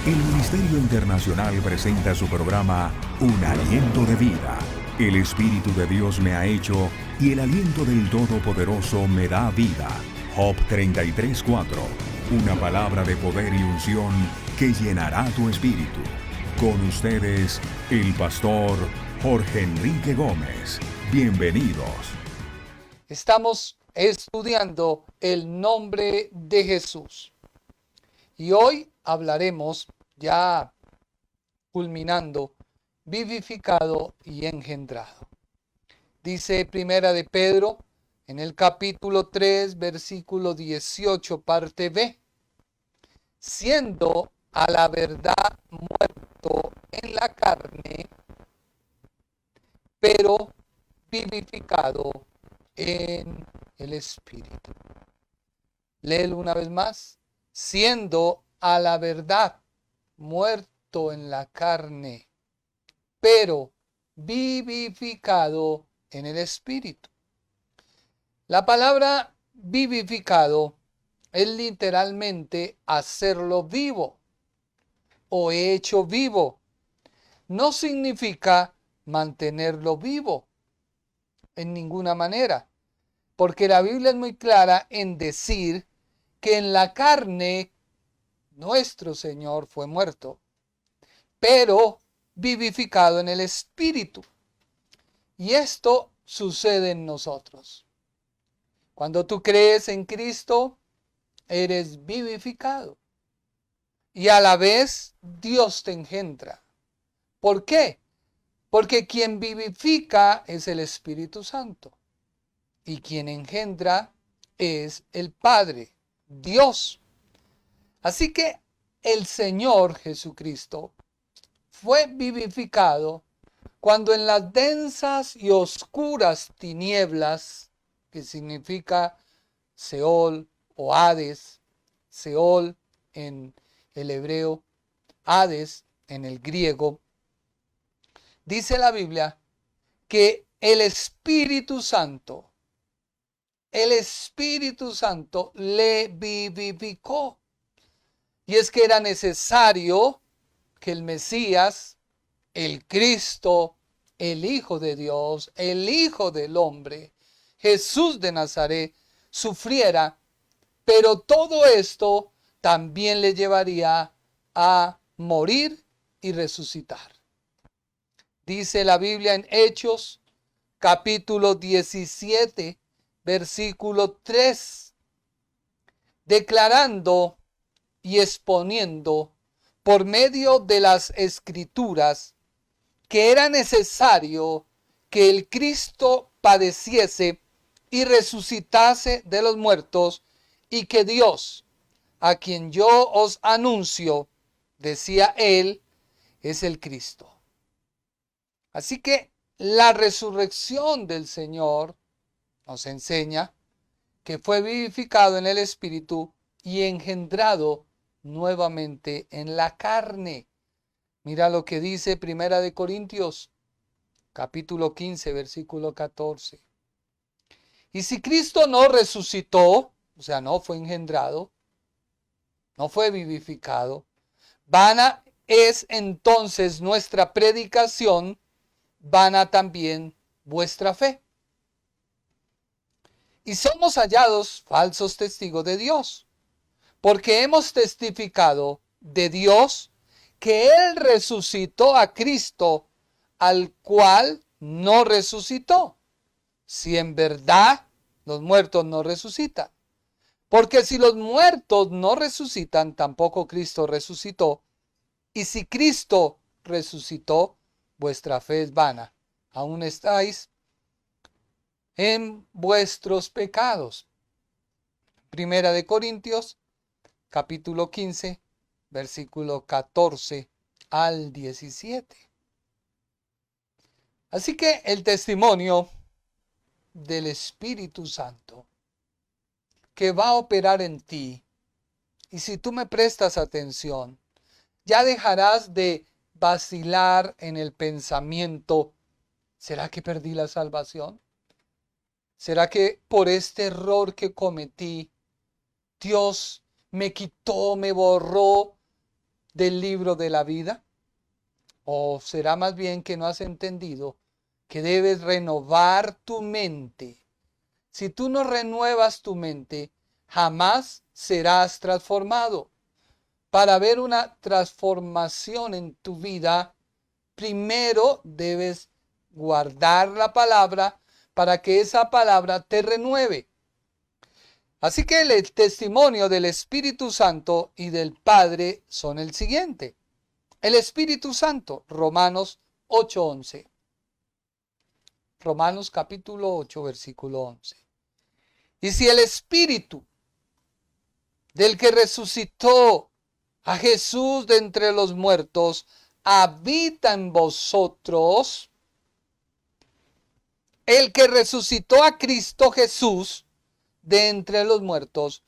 El Ministerio Internacional presenta su programa Un Aliento de Vida. El Espíritu de Dios me ha hecho y el aliento del Todopoderoso me da vida. Job 33:4. Una palabra de poder y unción que llenará tu espíritu. Con ustedes, el pastor Jorge Enrique Gómez. Bienvenidos. Estamos estudiando el nombre de Jesús. Y hoy hablaremos, ya culminando, vivificado y engendrado. Dice Primera de Pedro, en el capítulo 3, versículo 18, parte B. Siendo a la verdad muerto en la carne, pero vivificado en el Espíritu. Léelo una vez más. Siendo a la verdad muerto en la carne, pero vivificado en el Espíritu. La palabra vivificado es literalmente hacerlo vivo o hecho vivo. No significa mantenerlo vivo en ninguna manera, porque la Biblia es muy clara en decir que en la carne nuestro Señor fue muerto, pero vivificado en el Espíritu. Y esto sucede en nosotros. Cuando tú crees en Cristo, eres vivificado. Y a la vez Dios te engendra. ¿Por qué? Porque quien vivifica es el Espíritu Santo. Y quien engendra es el Padre, Dios. Así que el Señor Jesucristo fue vivificado cuando en las densas y oscuras tinieblas, que significa Seol o Hades, Seol en el hebreo, Hades en el griego, dice la Biblia que el Espíritu Santo le vivificó. Y es que era necesario que el Mesías, el Cristo, el Hijo de Dios, el Hijo del Hombre, Jesús de Nazaret, sufriera, pero todo esto también le llevaría a morir y resucitar. Dice la Biblia en Hechos, capítulo 17, versículo 3, declarando y exponiendo por medio de las Escrituras que era necesario que el Cristo padeciese y resucitase de los muertos, y que Dios, a quien yo os anuncio, decía él, es el Cristo. Así que la resurrección del Señor nos enseña que fue vivificado en el Espíritu y engendrado nuevamente en la carne. Mira lo que dice Primera de Corintios, capítulo 15, versículo 14. Y si Cristo no resucitó, o sea, no fue engendrado, no fue vivificado, vana es entonces nuestra predicación, vana también vuestra fe. Y somos hallados falsos testigos de Dios, porque hemos testificado de Dios que Él resucitó a Cristo, al cual no resucitó, si en verdad los muertos no resucitan. Porque si los muertos no resucitan, tampoco Cristo resucitó. Y si Cristo resucitó, vuestra fe es vana. Aún estáis en vuestros pecados. Primera de Corintios, capítulo 15, versículo 14 al 17. Así que el testimonio del Espíritu Santo que va a operar en ti, y si tú me prestas atención, ya dejarás de vacilar en el pensamiento: ¿será que perdí la salvación? ¿Será que por este error que cometí, Dios me quitó, me borró del libro de la vida? ¿O será más bien que no has entendido que debes renovar tu mente? Si tú no renuevas tu mente, jamás serás transformado. Para ver una transformación en tu vida, primero debes guardar la palabra para que esa palabra te renueve. Así que el testimonio del Espíritu Santo y del Padre son el siguiente. El Espíritu Santo, Romanos 8:11. Romanos capítulo 8, versículo 11. Y si el Espíritu del que resucitó a Jesús de entre los muertos habita en vosotros, el que resucitó a Cristo Jesús de entre los muertos,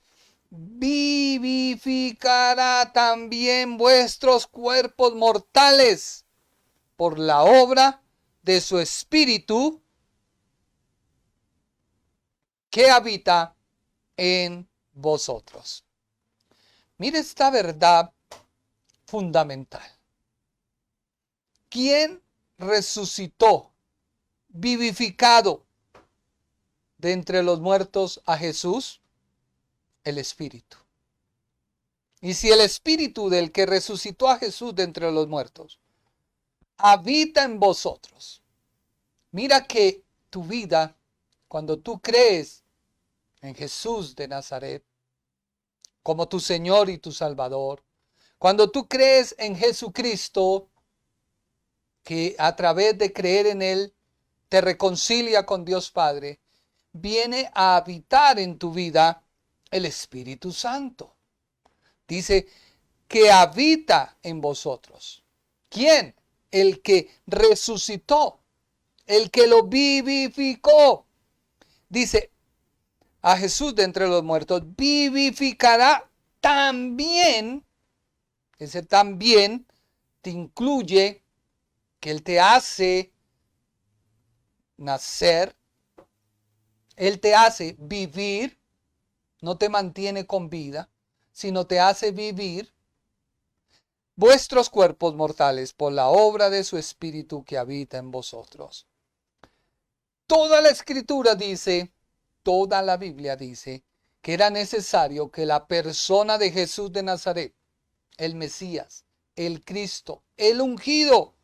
vivificará también vuestros cuerpos mortales por la obra de su Espíritu que habita en vosotros. Mire esta verdad fundamental. ¿Quién resucitó, vivificado de entre los muertos a Jesús? El Espíritu. Y si el Espíritu del que resucitó a Jesús de entre los muertos habita en vosotros, mira que tu vida, cuando tú crees en Jesús de Nazaret como tu Señor y tu Salvador, cuando tú crees en Jesucristo, que a través de creer en Él te reconcilia con Dios Padre, viene a habitar en tu vida el Espíritu Santo. Dice que habita en vosotros. ¿Quién? El que resucitó, el que lo vivificó. Dice a Jesús de entre los muertos, vivificará también. Ese también te incluye que Él te hace nacer, Él te hace vivir, no te mantiene con vida, sino te hace vivir vuestros cuerpos mortales por la obra de su Espíritu que habita en vosotros. Toda la Escritura dice, toda la Biblia dice, que era necesario que la persona de Jesús de Nazaret, el Mesías, el Cristo, el ungido,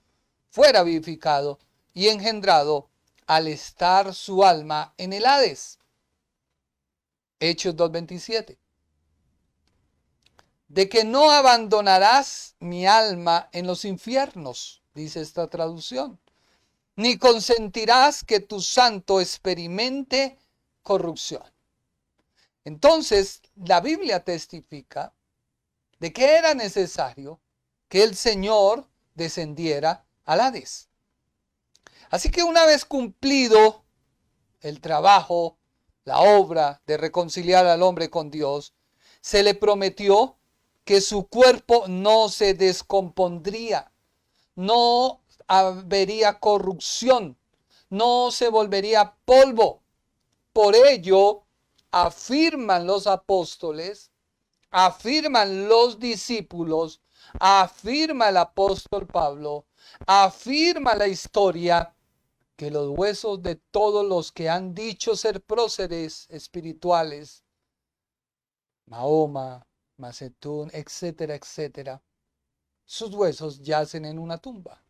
fuera vivificado y engendrado al estar su alma en el Hades. Hechos 2:27. De que no abandonarás mi alma en los infiernos, dice esta traducción, ni consentirás que tu santo experimente corrupción. Entonces, la Biblia testifica de que era necesario que el Señor descendiera al Hades. Así que una vez cumplido el trabajo, la obra de reconciliar al hombre con Dios, se le prometió que su cuerpo no se descompondría, no habría corrupción, no se volvería polvo. Por ello, afirman los apóstoles, afirman los discípulos, afirma el apóstol Pablo, afirma la historia, que los huesos de todos los que han dicho ser próceres espirituales, Mahoma, Macetún, etcétera, etcétera, sus huesos yacen en una tumba.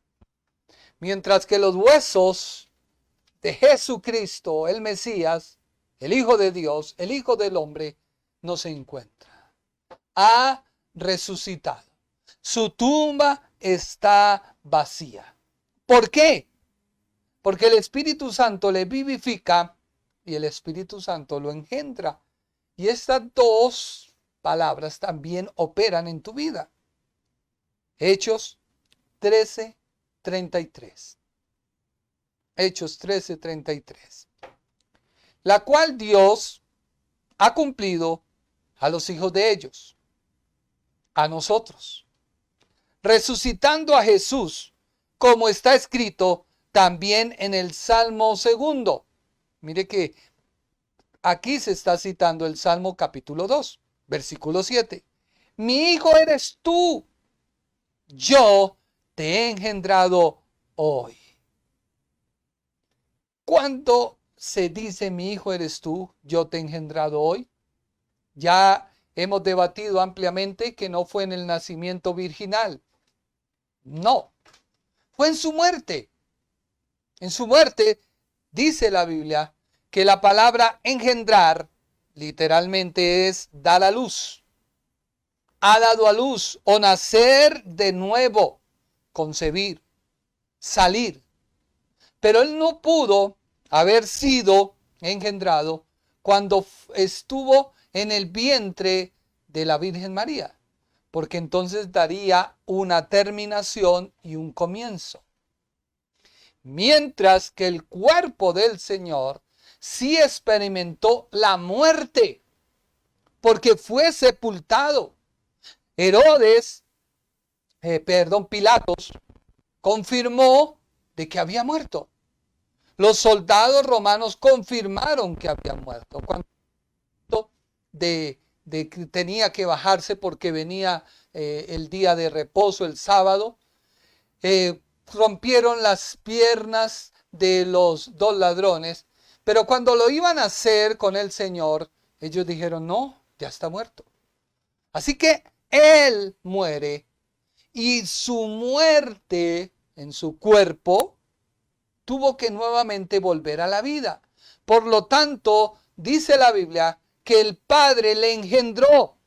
Mientras que los huesos de Jesucristo, el Mesías, el Hijo de Dios, el Hijo del Hombre, no se encuentran. Ha resucitado. Su tumba está vacía. ¿Por qué? Porque el Espíritu Santo le vivifica y el Espíritu Santo lo engendra. Y estas dos palabras también operan en tu vida. Hechos 13:33. Hechos 13:33. La cual Dios ha cumplido a los hijos de ellos, a nosotros, resucitando a Jesús, como está escrito también en el Salmo 2. Mire que aquí se está citando el Salmo capítulo 2, versículo 7. Mi hijo eres tú, yo te he engendrado hoy. ¿Cuándo se dice mi hijo eres tú, yo te he engendrado hoy? Ya hemos debatido ampliamente que no fue en el nacimiento virginal. No, fue en su muerte. En su muerte dice la Biblia que la palabra engendrar literalmente es dar a luz. Ha dado a luz o nacer de nuevo, concebir, salir. Pero él no pudo haber sido engendrado cuando estuvo en el vientre de la Virgen María, porque entonces daría una terminación y un comienzo. Mientras que el cuerpo del Señor sí experimentó la muerte, porque fue sepultado. Pilatos confirmó de que había muerto. Los soldados romanos confirmaron que había muerto. Cuando tenía que bajarse porque venía el día de reposo, el sábado, rompieron las piernas de los dos ladrones, pero cuando lo iban a hacer con el Señor, ellos dijeron, no, ya está muerto. Así que Él muere y su muerte en su cuerpo tuvo que nuevamente volver a la vida. Por lo tanto, dice la Biblia que el Padre le engendró.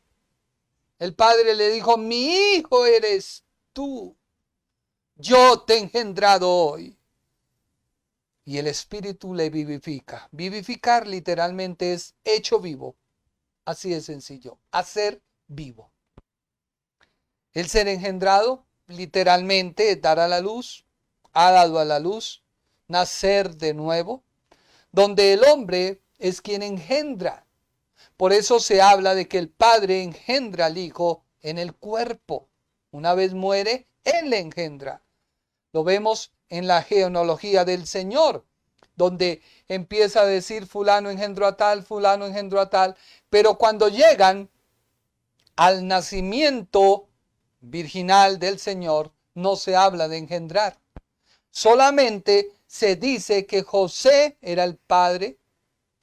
El Padre le dijo, mi hijo eres tú. Yo te he engendrado hoy. Y el Espíritu le vivifica. Vivificar literalmente es hecho vivo. Así de sencillo. Hacer vivo. El ser engendrado literalmente es dar a la luz. Ha dado a la luz. Nacer de nuevo. Donde el hombre es quien engendra. Por eso se habla de que el Padre engendra al Hijo en el cuerpo. Una vez muere, Él le engendra. Lo vemos en la genealogía del Señor, donde empieza a decir fulano engendró a tal, fulano engendró a tal, pero cuando llegan al nacimiento virginal del Señor, no se habla de engendrar. Solamente se dice que José era el padre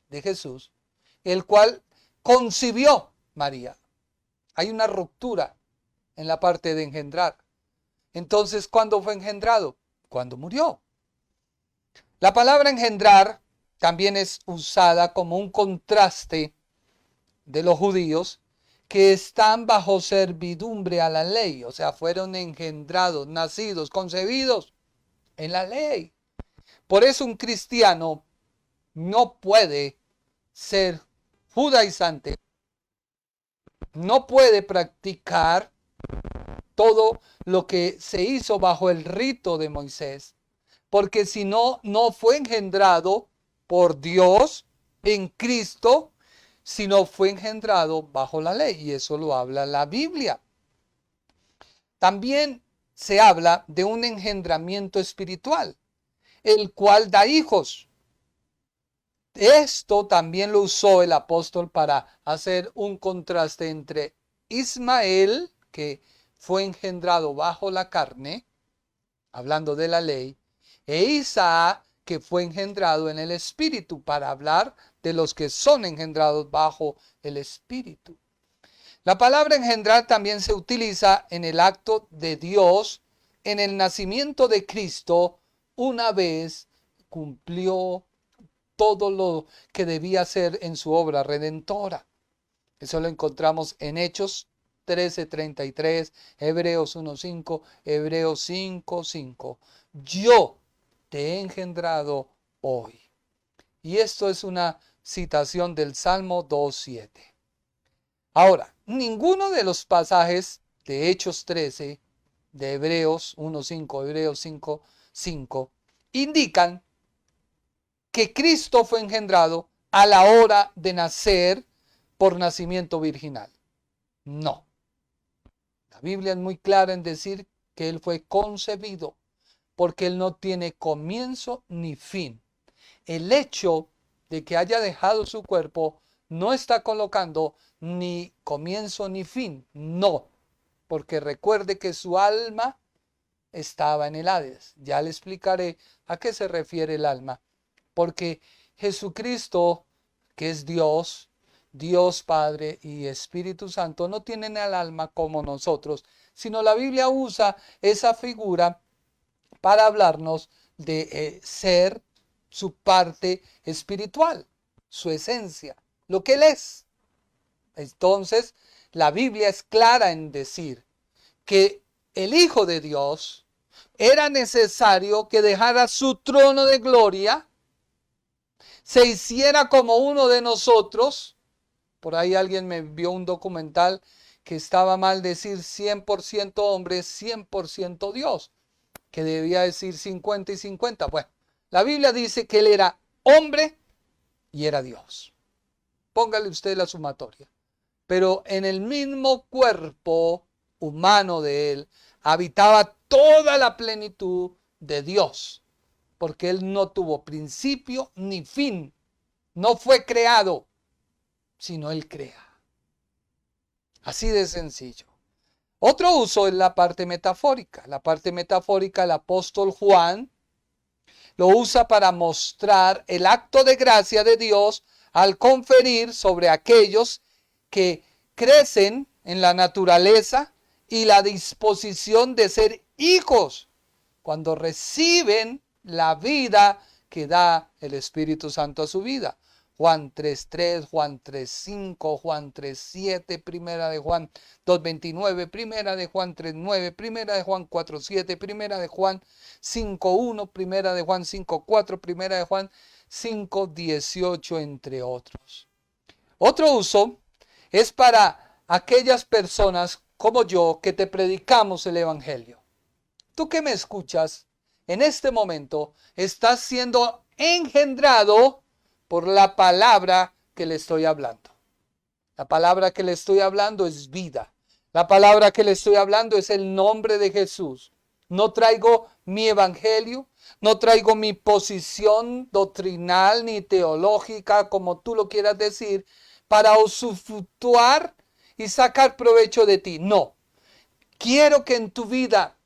de Jesús, el cual concibió María. Hay una ruptura en la parte de engendrar. Entonces, ¿cuándo fue engendrado? Cuando murió. La palabra engendrar también es usada como un contraste de los judíos que están bajo servidumbre a la ley. O sea, fueron engendrados, nacidos, concebidos en la ley. Por eso un cristiano no puede ser judaizante, no puede practicar todo lo que se hizo bajo el rito de Moisés, porque si no, no fue engendrado por Dios en Cristo, sino fue engendrado bajo la ley, y eso lo habla la Biblia. También se habla de un engendramiento espiritual, el cual da hijos. Esto también lo usó el apóstol para hacer un contraste entre Ismael, que fue engendrado bajo la carne, hablando de la ley, e Isaac, que fue engendrado en el espíritu, para hablar de los que son engendrados bajo el espíritu. La palabra engendrar también se utiliza en el acto de Dios en el nacimiento de Cristo, una vez cumplió todo lo que debía hacer en su obra redentora. Eso lo encontramos en Hechos 13:33, Hebreos 1:5, Hebreos 5:5. Yo te he engendrado hoy. Y esto es una citación del Salmo 2:7. Ahora, ninguno de los pasajes de Hechos 13, de Hebreos 1:5, Hebreos 5:5, indican que Cristo fue engendrado a la hora de nacer por nacimiento virginal. No. La Biblia es muy clara en decir que Él fue concebido, porque Él no tiene comienzo ni fin. El hecho de que haya dejado su cuerpo no está colocando ni comienzo ni fin. No. porque recuerde que su alma estaba en el Hades. Ya le explicaré a qué se refiere el alma, porque Jesucristo, que es Dios, Dios Padre y Espíritu Santo, no tienen el alma como nosotros, sino la Biblia usa esa figura para hablarnos de ser su parte espiritual, su esencia, lo que Él es. Entonces, la Biblia es clara en decir que el Hijo de Dios era necesario que dejara su trono de gloria, se hiciera como uno de nosotros. Por ahí alguien me envió un documental que estaba mal decir 100% hombre, 100% Dios, que debía decir 50 y 50. Bueno, la Biblia dice que Él era hombre y era Dios. Póngale usted la sumatoria. Pero en el mismo cuerpo humano de Él habitaba toda la plenitud de Dios, porque Él no tuvo principio ni fin, no fue creado, sino Él crea. Así de sencillo. Otro uso es la parte metafórica. La parte metafórica, el apóstol Juan lo usa para mostrar el acto de gracia de Dios al conferir sobre aquellos que crecen en la naturaleza y la disposición de ser hijos cuando reciben la vida que da el Espíritu Santo a su vida. Juan 3:3, Juan 3:5, Juan 3:7, primera de Juan 2:29, primera de Juan 3:9, primera de Juan 4:7, primera de Juan 5:1, primera de Juan 5:4, primera de Juan 5:18, entre otros. Otro uso es para aquellas personas como yo que te predicamos el Evangelio. Tú que me escuchas, en este momento estás siendo engendrado por la palabra que le estoy hablando. La palabra que le estoy hablando es vida. La palabra que le estoy hablando es el nombre de Jesús. No traigo mi evangelio, no traigo mi posición doctrinal ni teológica, como tú lo quieras decir, para usufructuar y sacar provecho de ti. No. Quiero que en tu vida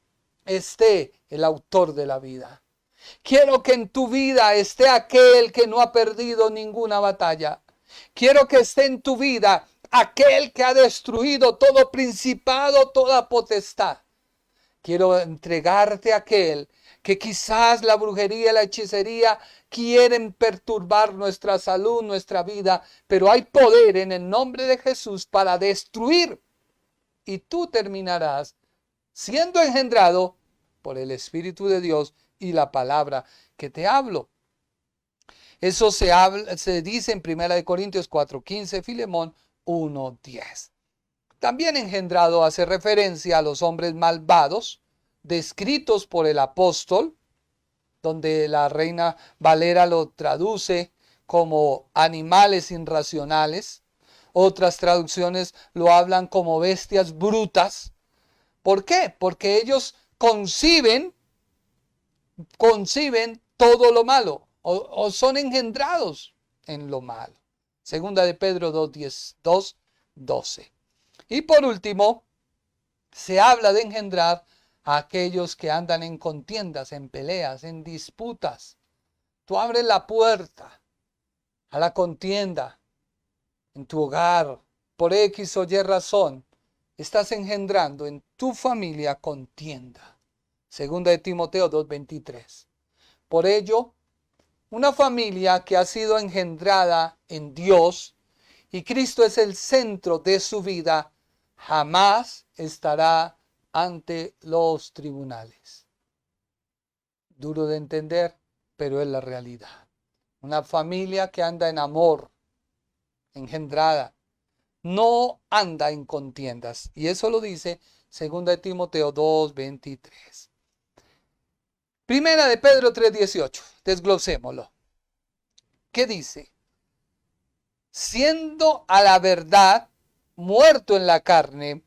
esté el autor de la vida. Quiero que en tu vida esté aquel que no ha perdido ninguna batalla. Quiero que esté en tu vida aquel que ha destruido todo principado, toda potestad. Quiero entregarte a aquel que quizás la brujería y la hechicería quieren perturbar nuestra salud, nuestra vida, pero hay poder en el nombre de Jesús para destruir. Y tú terminarás siendo engendrado por el Espíritu de Dios y la palabra que te hablo. Eso se dice en 1 Corintios 4:15, Filemón 1:10. También engendrado hace referencia a los hombres malvados, descritos por el apóstol, donde la Reina Valera lo traduce como animales irracionales. Otras traducciones lo hablan como bestias brutas. ¿Por qué? Porque ellos conciben todo lo malo o son engendrados en lo malo. Segunda de Pedro 2:12. Y por último, se habla de engendrar a aquellos que andan en contiendas, en peleas, en disputas. Tú abres la puerta a la contienda en tu hogar, por X o Y razón, estás engendrando en tu familia contienda. Segunda de Timoteo 2:23. Por ello, una familia que ha sido engendrada en Dios y Cristo es el centro de su vida, jamás estará ante los tribunales. Duro de entender, pero es la realidad. Una familia que anda en amor, engendrada, no anda en contiendas. Y eso lo dice 2 de Timoteo 2:23. Primera de Pedro 3:18. Desglosémoslo. ¿Qué dice? Siendo a la verdad muerto en la carne,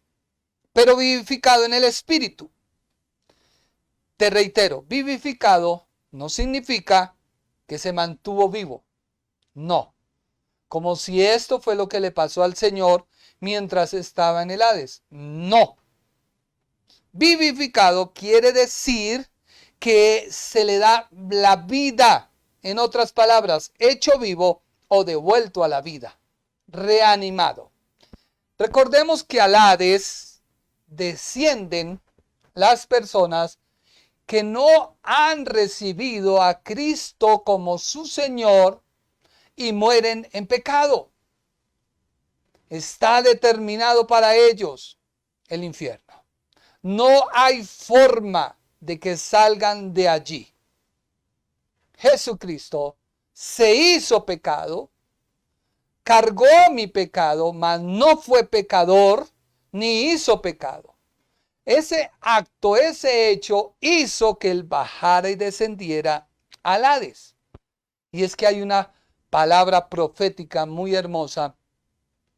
pero vivificado en el espíritu. Te reitero, vivificado no significa que se mantuvo vivo. No. Como si esto fue lo que le pasó al Señor mientras estaba en el Hades. No. Vivificado quiere decir que se le da la vida. En otras palabras, hecho vivo o devuelto a la vida. Reanimado. Recordemos que al Hades descienden las personas que no han recibido a Cristo como su Señor y mueren en pecado. Está determinado para ellos el infierno. No hay forma de que salgan de allí. Jesucristo se hizo pecado, cargó mi pecado, mas no fue pecador ni hizo pecado. Ese acto, ese hecho hizo que él bajara y descendiera al Hades. Y es que hay una palabra profética muy hermosa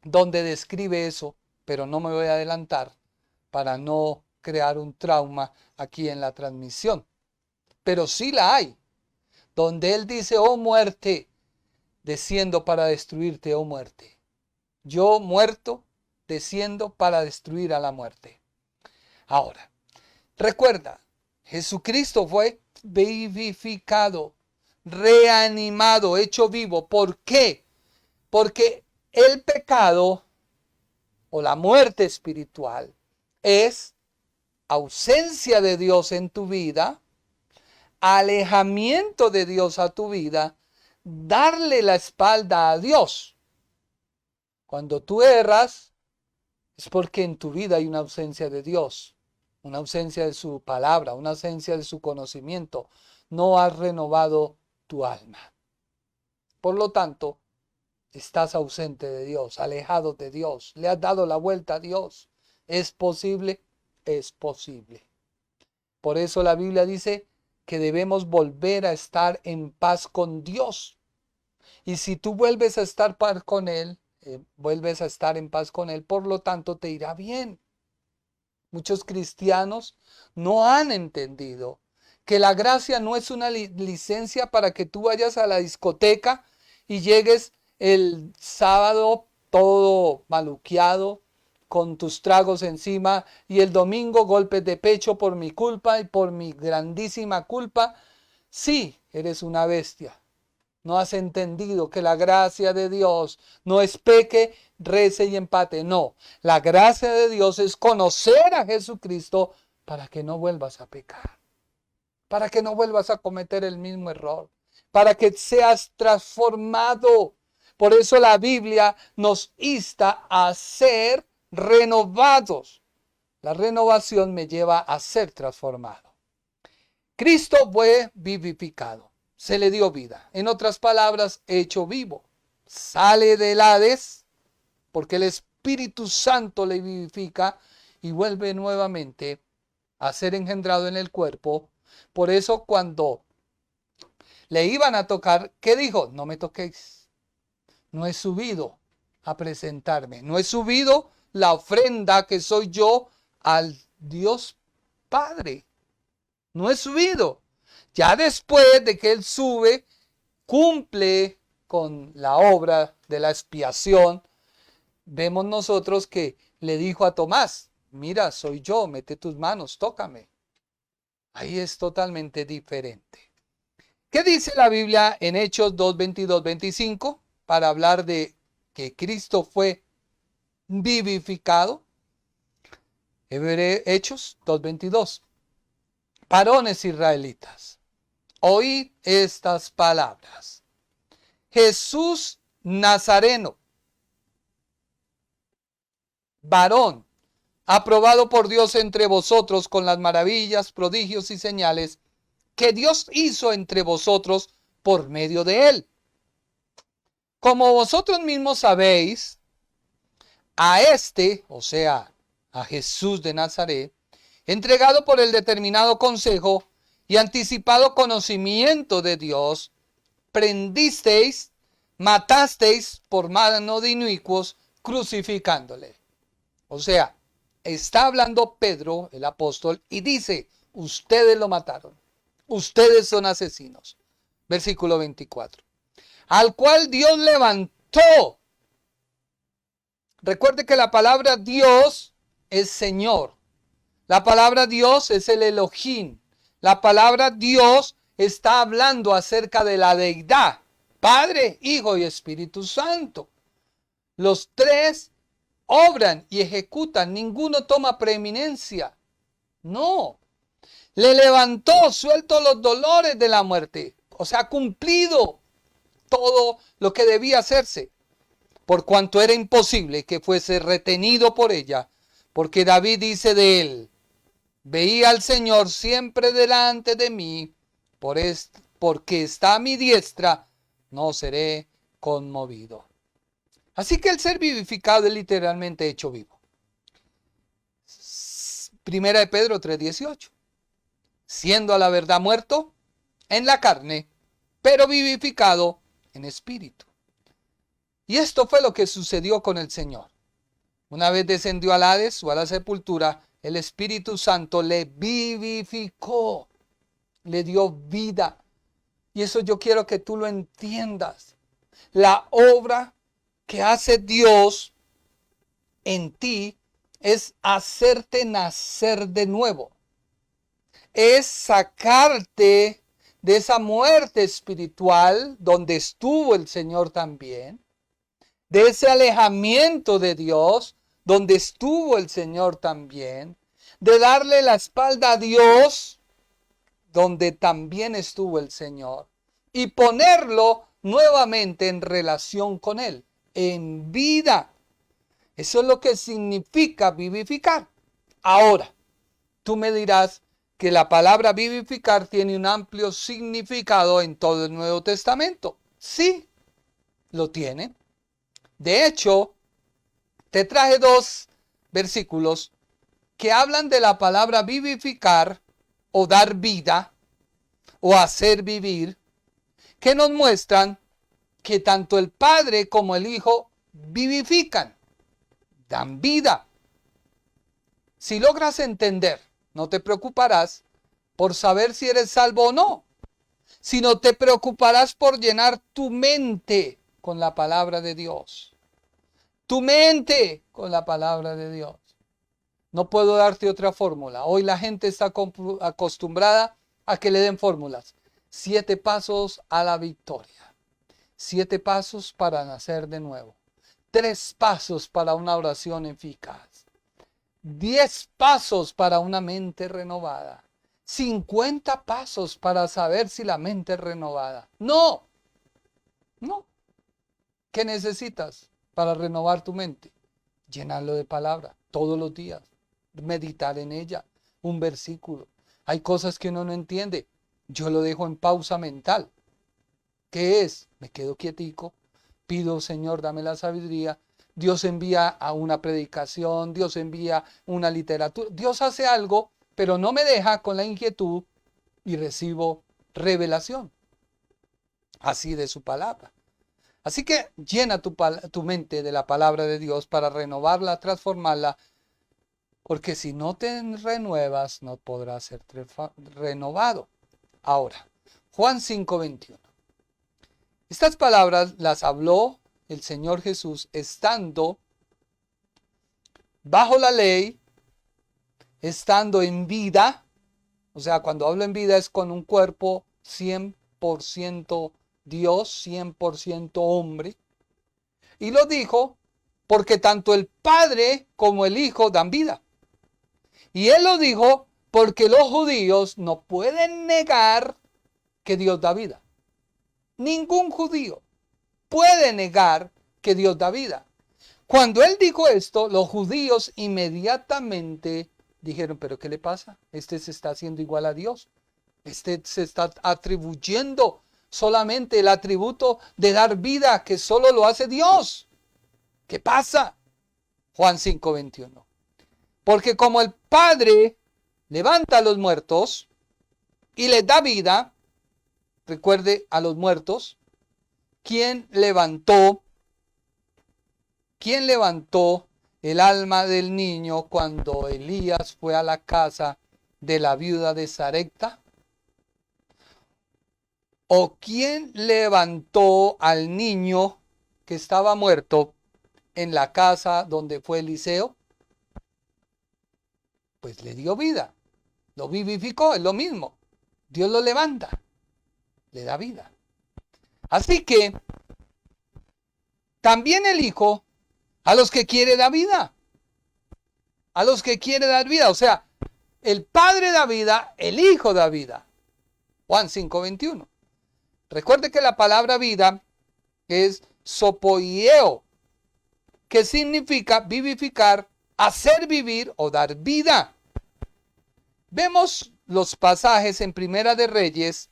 donde describe eso, pero no me voy a adelantar para no crear un trauma aquí en la transmisión. Pero sí la hay, donde él dice: oh muerte, desciendo para destruirte, oh muerte. Yo muerto, desciendo para destruir a la muerte. Ahora, recuerda, Jesucristo fue vivificado, reanimado, hecho vivo. ¿Por qué? Porque el pecado o la muerte espiritual es ausencia de Dios en tu vida, alejamiento de Dios a tu vida, darle la espalda a Dios. Cuando tú erras, es porque en tu vida hay una ausencia de Dios, una ausencia de su palabra, una ausencia de su conocimiento. No has renovado tu alma. Por lo tanto, estás ausente de Dios, alejado de Dios, le has dado la vuelta a Dios. ¿Es posible? Es posible. Por eso la Biblia dice que debemos volver a estar en paz con Dios. Y si tú vuelves a estar paz con Él, vuelves a estar en paz con Él, por lo tanto te irá bien. Muchos cristianos no han entendido que la gracia no es una licencia para que tú vayas a la discoteca y llegues el sábado todo maluqueado, con tus tragos encima, y el domingo golpes de pecho por mi culpa y por mi grandísima culpa. Sí, eres una bestia. No has entendido que la gracia de Dios no es peque, rece y empate. No, la gracia de Dios es conocer a Jesucristo para que no vuelvas a pecar, para que no vuelvas a cometer el mismo error, para que seas transformado. Por eso la Biblia nos insta a ser renovados. La renovación me lleva a ser transformado. Cristo fue vivificado. Se le dio vida. En otras palabras, hecho vivo. Sale del Hades porque el Espíritu Santo le vivifica y vuelve nuevamente a ser engendrado en el cuerpo. Por eso cuando le iban a tocar, ¿qué dijo? No me toquéis. No he subido a presentarme. No he subido la ofrenda que soy yo al Dios Padre. No he subido. Ya después de que él sube, cumple con la obra de la expiación, vemos nosotros que le dijo a Tomás: mira, soy yo, mete tus manos, tócame. Ahí es totalmente diferente. ¿Qué dice la Biblia en Hechos 2, 22, 25? Para hablar de que Cristo fue vivificado. Hechos 2, 22. Varones israelitas, oíd estas palabras. Jesús Nazareno, varón, aprobado por Dios entre vosotros con las maravillas, prodigios y señales que Dios hizo entre vosotros por medio de él. Como vosotros mismos sabéis, a este, o sea, a Jesús de Nazaret, entregado por el determinado consejo y anticipado conocimiento de Dios, prendisteis, matasteis por mano de inicuos, crucificándole. O sea, está hablando Pedro, el apóstol, y dice: ustedes lo mataron, ustedes son asesinos. Versículo 24. Al cual Dios levantó. Recuerde que la palabra Dios es Señor. La palabra Dios es el Elohim. La palabra Dios está hablando acerca de la deidad, Padre, Hijo y Espíritu Santo. Los tres obran y ejecutan, ninguno toma preeminencia. No. Le levantó, suelto los dolores de la muerte. O sea, ha cumplido todo lo que debía hacerse, por cuanto era imposible que fuese retenido por ella, porque David dice de él: veía al Señor siempre delante de mí, porque está a mi diestra, no seré conmovido. Así que el ser vivificado es literalmente hecho vivo. Primera de Pedro 3:18. Siendo a la verdad muerto en la carne, pero vivificado en espíritu. Y esto fue lo que sucedió con el Señor. Una vez descendió al Hades o a la sepultura, el Espíritu Santo le vivificó, le dio vida. Y eso yo quiero que tú lo entiendas. La obra que hace Dios en ti es hacerte nacer de nuevo. Es sacarte de esa muerte espiritual donde estuvo el Señor también, de ese alejamiento de Dios donde estuvo el Señor también, de darle la espalda a Dios donde también estuvo el Señor, y ponerlo nuevamente en relación con Él, en vida. Eso es lo que significa vivificar. Ahora, tú me dirás que la palabra vivificar tiene un amplio significado en todo el Nuevo Testamento. Sí, lo tiene. De hecho, te traje 2 versículos que hablan de la palabra vivificar o dar vida o hacer vivir, que nos muestran que tanto el Padre como el Hijo vivifican, dan vida. Si logras entender, no te preocuparás por saber si eres salvo o no, sino te preocuparás por llenar tu mente con la palabra de Dios. Tu mente con la palabra de Dios. No puedo darte otra fórmula. Hoy la gente está acostumbrada a que le den fórmulas. 7 pasos a la victoria. 7 pasos para nacer de nuevo. 3 pasos para una oración eficaz. 10 pasos para una mente renovada. 50 pasos para saber si la mente es renovada. No. ¿Qué necesitas para renovar tu mente? Llenarlo de palabra todos los días. Meditar en ella. Un versículo. Hay cosas que uno no entiende. Yo lo dejo en pausa mental. ¿Qué es? Me quedo quietico. Pido, Señor, dame la sabiduría. Dios envía a una predicación. Dios envía una literatura. Dios hace algo, pero no me deja con la inquietud y recibo revelación. Así de su palabra. Así que llena tu mente de la palabra de Dios para renovarla, transformarla. Porque si no te renuevas, no podrás ser renovado. Ahora, Juan 5:21. Estas palabras las habló el Señor Jesús estando bajo la ley, estando en vida. O sea, cuando hablo en vida es con un cuerpo 100% Dios, 100% hombre. Y lo dijo porque tanto el Padre como el Hijo dan vida. Y él lo dijo porque los judíos no pueden negar que Dios da vida. Ningún judío puede negar que Dios da vida. Cuando él dijo esto, los judíos inmediatamente dijeron: ¿pero qué le pasa? Este se está haciendo igual a Dios. Este se está atribuyendo solamente el atributo de dar vida que solo lo hace Dios. ¿Qué pasa? Juan 5:21. Porque como el Padre levanta a los muertos y les da vida, recuerde a los muertos, ¿quién levantó el alma del niño cuando Elías fue a la casa de la viuda de Sarepta? ¿O quién levantó al niño que estaba muerto en la casa donde fue Eliseo? pues le dio vida, lo vivificó, es lo mismo. Dios lo levanta, le da vida. Así que también el Hijo a los que quiere da vida. A los que quiere dar vida. O sea, el Padre da vida, el Hijo da vida. Juan 5:21. Recuerde que la palabra vida es sopoieo, que significa vivificar, hacer vivir o dar vida. Vemos los pasajes en Primera de Reyes,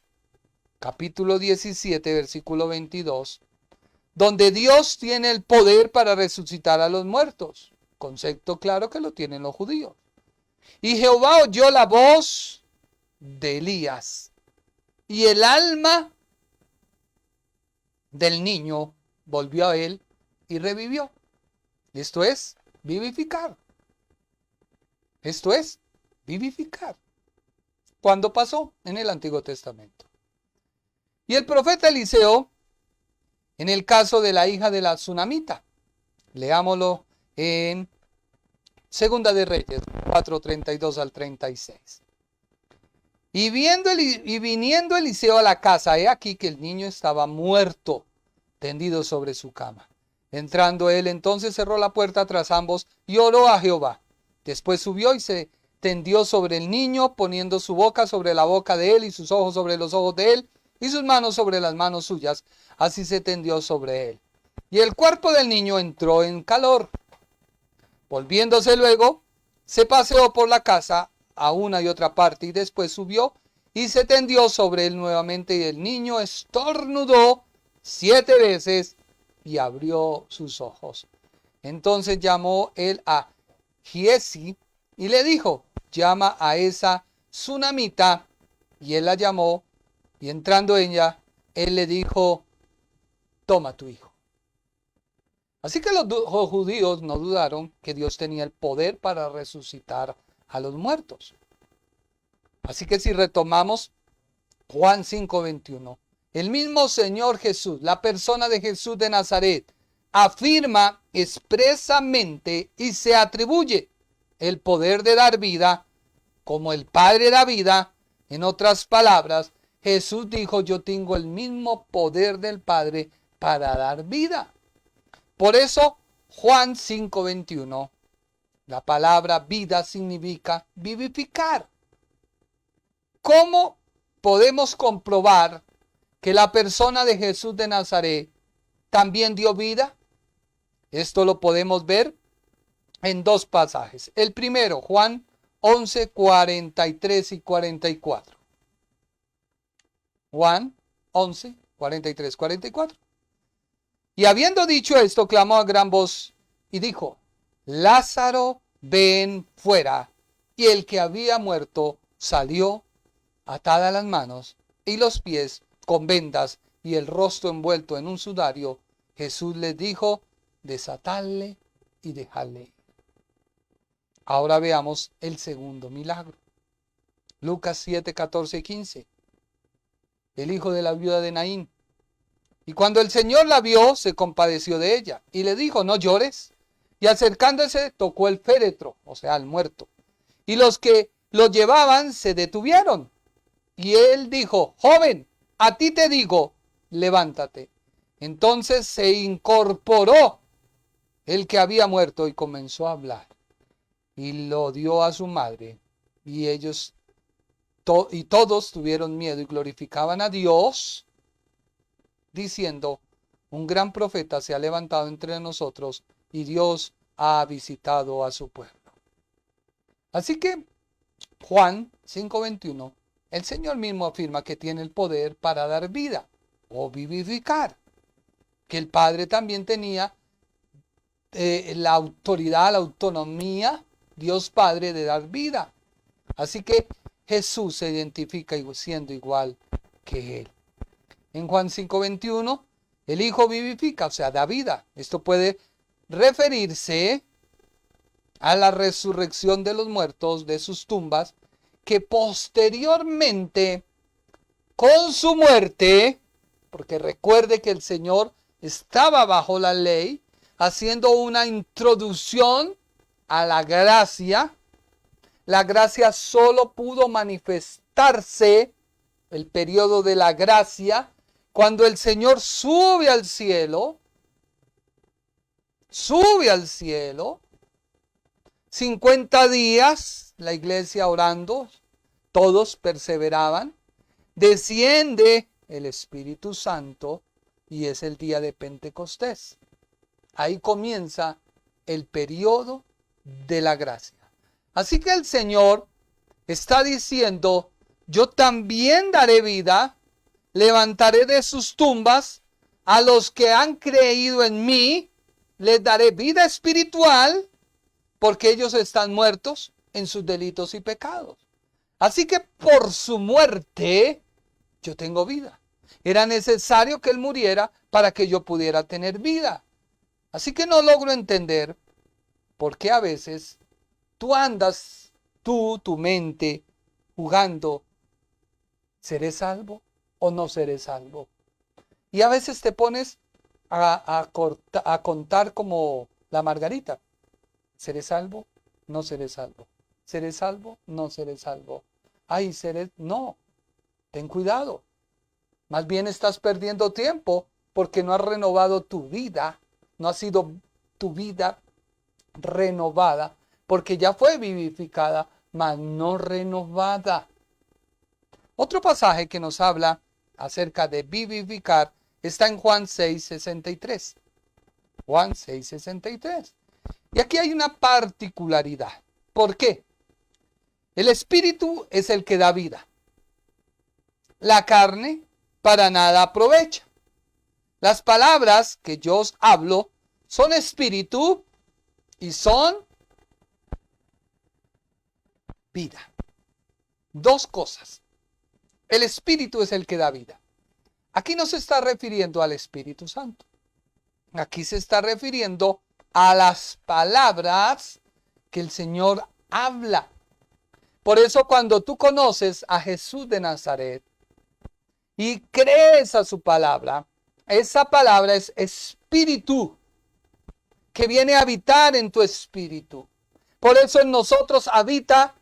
capítulo 17, versículo 22, donde Dios tiene el poder para resucitar a los muertos. Concepto claro que lo tienen los judíos. Y Jehová oyó la voz de Elías, y el alma del niño volvió a él y revivió. Esto es vivificar. Esto es vivificar. ¿Cuándo pasó? En el Antiguo Testamento. Y el profeta Eliseo, en el caso de la hija de la Tsunamita, leámoslo en Segunda de Reyes 4:32 al 36. Y viniendo Eliseo a la casa, he aquí que el niño estaba muerto, tendido sobre su cama. Entrando él, entonces cerró la puerta tras ambos y oró a Jehová. Después subió y se tendió sobre el niño, poniendo su boca sobre la boca de él y sus ojos sobre los ojos de él y sus manos sobre las manos suyas. Así se tendió sobre él. Y el cuerpo del niño entró en calor. Volviéndose luego, se paseó por la casa a una y otra parte y después subió y se tendió sobre él nuevamente, y el niño estornudó 7 veces y abrió sus ojos. Entonces llamó él a Giesi y le dijo: llama a esa Tsunamita. Y él la llamó, y entrando ella, él le dijo: toma tu hijo. Así que los judíos no dudaron que Dios tenía el poder para resucitar a los muertos. Así que si retomamos Juan 5:21, el mismo Señor Jesús, la persona de Jesús de Nazaret, afirma expresamente y se atribuye el poder de dar vida como el Padre da vida. En otras palabras, Jesús dijo: yo tengo el mismo poder del Padre para dar vida. Por eso, Juan 5:21, la palabra vida significa vivificar. ¿Cómo podemos comprobar que la persona de Jesús de Nazaret también dio vida? Esto lo podemos ver en 2 pasajes. El primero, Juan 11, 43 y 44. Juan 11, 43, 44. Y habiendo dicho esto, clamó a gran voz y dijo: Lázaro, ven fuera. Y el que había muerto salió, atada las manos y los pies con vendas y el rostro envuelto en un sudario. Jesús les dijo: desatadle y dejadle ir. Ahora veamos el segundo milagro. Lucas 7, 14 y 15. El hijo de la viuda de Naín. Y cuando el Señor la vio, se compadeció de ella y le dijo: no llores. Y acercándose, tocó el féretro, o sea, el muerto. Y los que lo llevaban se detuvieron. Y él dijo: joven, a ti te digo, levántate. Entonces se incorporó el que había muerto y comenzó a hablar. Y lo dio a su madre. Y ellos y todos tuvieron miedo y glorificaban a Dios, diciendo: un gran profeta se ha levantado entre nosotros y Dios ha visitado a su pueblo. Así que Juan 5:21, el Señor mismo afirma que tiene el poder para dar vida o vivificar, que el Padre también tenía la autoridad, la autonomía, Dios Padre, de dar vida. Así que Jesús se identifica siendo igual que Él. En Juan 5:21, el Hijo vivifica, o sea, da vida. Esto puede referirse a la resurrección de los muertos de sus tumbas, que posteriormente, con su muerte, porque recuerde que el Señor estaba bajo la ley, haciendo una introducción a la gracia, La gracia solo pudo manifestarse, el periodo de la gracia, cuando el Señor sube al cielo, 50 días, la iglesia orando, todos perseveraban, desciende el Espíritu Santo y es el día de Pentecostés. Ahí comienza el periodo de la gracia. Así que el Señor está diciendo, yo también daré vida, levantaré de sus tumbas a los que han creído en mí, les daré vida espiritual, porque ellos están muertos en sus delitos y pecados. Así que por su muerte, yo tengo vida. Era necesario que Él muriera para que yo pudiera tener vida. Así que no logro entender por qué a veces tú andas, tu mente, jugando, ¿seré salvo o no seré salvo? Y a veces te pones a contar como la margarita. ¿Seré salvo? No seré salvo. ¿Seré salvo? No seré salvo. Ay, seré... No, ten cuidado. Más bien estás perdiendo tiempo porque no has renovado tu vida. No ha sido tu vida renovada porque ya fue vivificada, mas no renovada. Otro pasaje que nos habla acerca de vivificar está en Juan 6:63. Juan 6:63. Y aquí hay una particularidad. ¿Por qué? El espíritu es el que da vida. La carne para nada aprovecha. Las palabras que yo os hablo son espíritu y son vida. Dos cosas. El espíritu es el que da vida. Aquí no se está refiriendo al Espíritu Santo. Aquí se está refiriendo a las palabras que el Señor habla. Por eso cuando tú conoces a Jesús de Nazaret y crees a su palabra, esa palabra es espíritu que viene a habitar en tu espíritu. Por eso en nosotros habita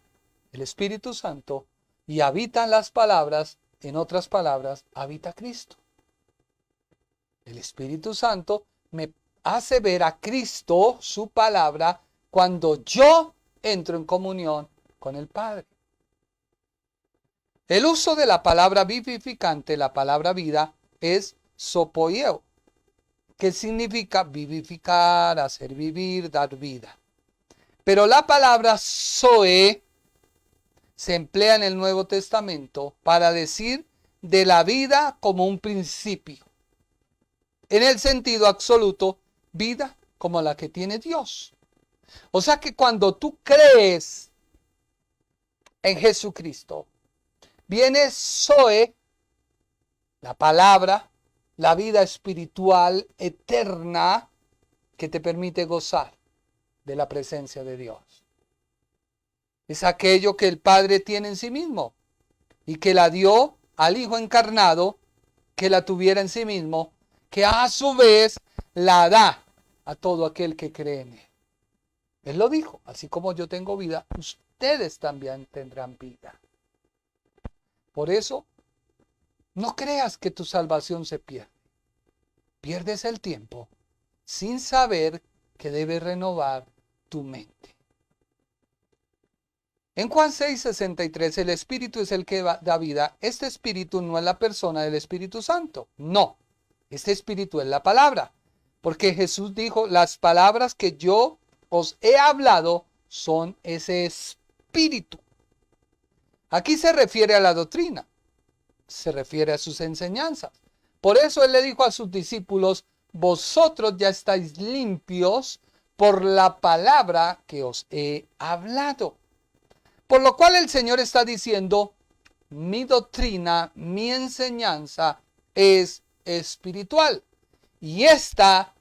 el Espíritu Santo y habitan las palabras, en otras palabras, habita Cristo. El Espíritu Santo me hace ver a Cristo, su palabra, cuando yo entro en comunión con el Padre. El uso de la palabra vivificante, la palabra vida, es sopoieo, que significa vivificar, hacer vivir, dar vida. Pero la palabra zoe se emplea en el Nuevo Testamento para decir de la vida como un principio. En el sentido absoluto, vida como la que tiene Dios. O sea que cuando tú crees en Jesucristo, viene Zoe, la palabra, la vida espiritual eterna que te permite gozar de la presencia de Dios. Es aquello que el Padre tiene en sí mismo y que la dio al Hijo encarnado, que la tuviera en sí mismo, que a su vez la da a todo aquel que cree en Él. Él lo dijo, así como yo tengo vida, ustedes también tendrán vida. Por eso, no creas que tu salvación se pierde. Pierdes el tiempo sin saber que debes renovar tu mente. En Juan 6:63, el Espíritu es el que da vida. Este Espíritu no es la persona del Espíritu Santo. No, este Espíritu es la palabra. Porque Jesús dijo, las palabras que yo os he hablado son ese Espíritu. Aquí se refiere a la doctrina. Se refiere a sus enseñanzas. Por eso Él le dijo a sus discípulos, vosotros ya estáis limpios por la palabra que os he hablado. Por lo cual el Señor está diciendo, mi doctrina, mi enseñanza es espiritual. Y esta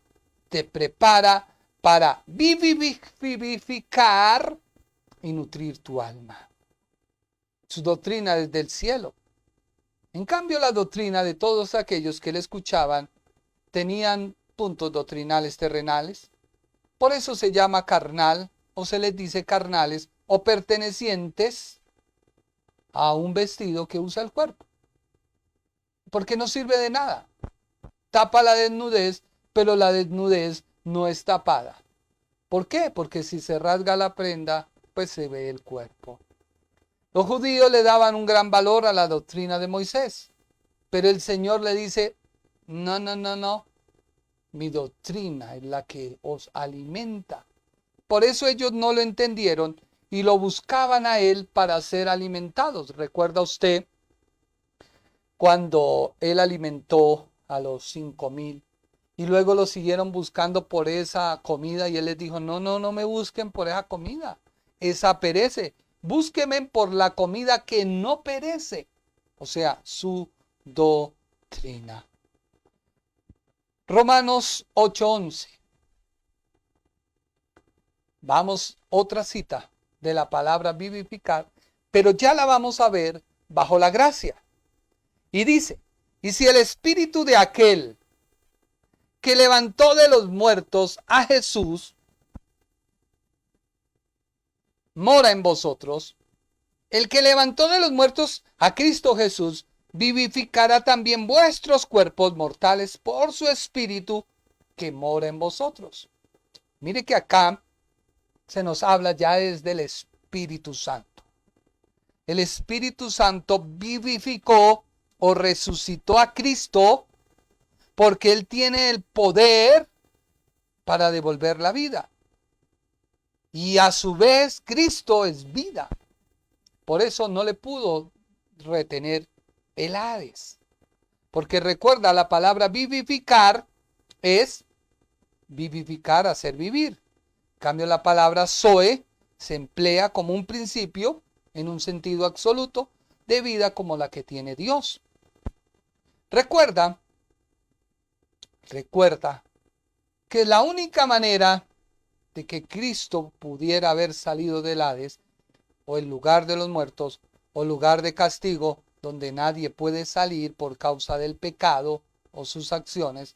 te prepara para vivificar y nutrir tu alma. Su doctrina es del cielo. En cambio, la doctrina de todos aquellos que le escuchaban tenían puntos doctrinales terrenales. Por eso se llama carnal, o se les dice carnales, o pertenecientes a un vestido que usa el cuerpo. Porque no sirve de nada. Tapa la desnudez, pero la desnudez no es tapada. ¿Por qué? Porque si se rasga la prenda, pues se ve el cuerpo. Los judíos le daban un gran valor a la doctrina de Moisés, pero el Señor le dice, no, mi doctrina es la que os alimenta. Por eso ellos no lo entendieron y lo buscaban a él para ser alimentados. ¿Recuerda usted cuando él alimentó a los 5,000 y luego lo siguieron buscando por esa comida y él les dijo, no me busquen por esa comida, esa perece, búsquenme por la comida que no perece, o sea, su doctrina. Romanos 8:11. Vamos, otra cita de la palabra vivificar, pero ya la vamos a ver bajo la gracia. Y dice, y si el espíritu de aquel que levantó de los muertos a Jesús mora en vosotros, el que levantó de los muertos a Cristo Jesús vivificará también vuestros cuerpos mortales por su espíritu que mora en vosotros. Mire que acá se nos habla ya desde el Espíritu Santo. El Espíritu Santo vivificó o resucitó a Cristo porque Él tiene el poder para devolver la vida. Y a su vez Cristo es vida. Por eso no le pudo retener el Hades. Porque recuerda, la palabra vivificar es vivificar, hacer vivir. En cambio, la palabra zoe se emplea como un principio en un sentido absoluto de vida como la que tiene Dios. Recuerda que la única manera de que Cristo pudiera haber salido del Hades, o el lugar de los muertos, o lugar de castigo, donde nadie puede salir por causa del pecado o sus acciones,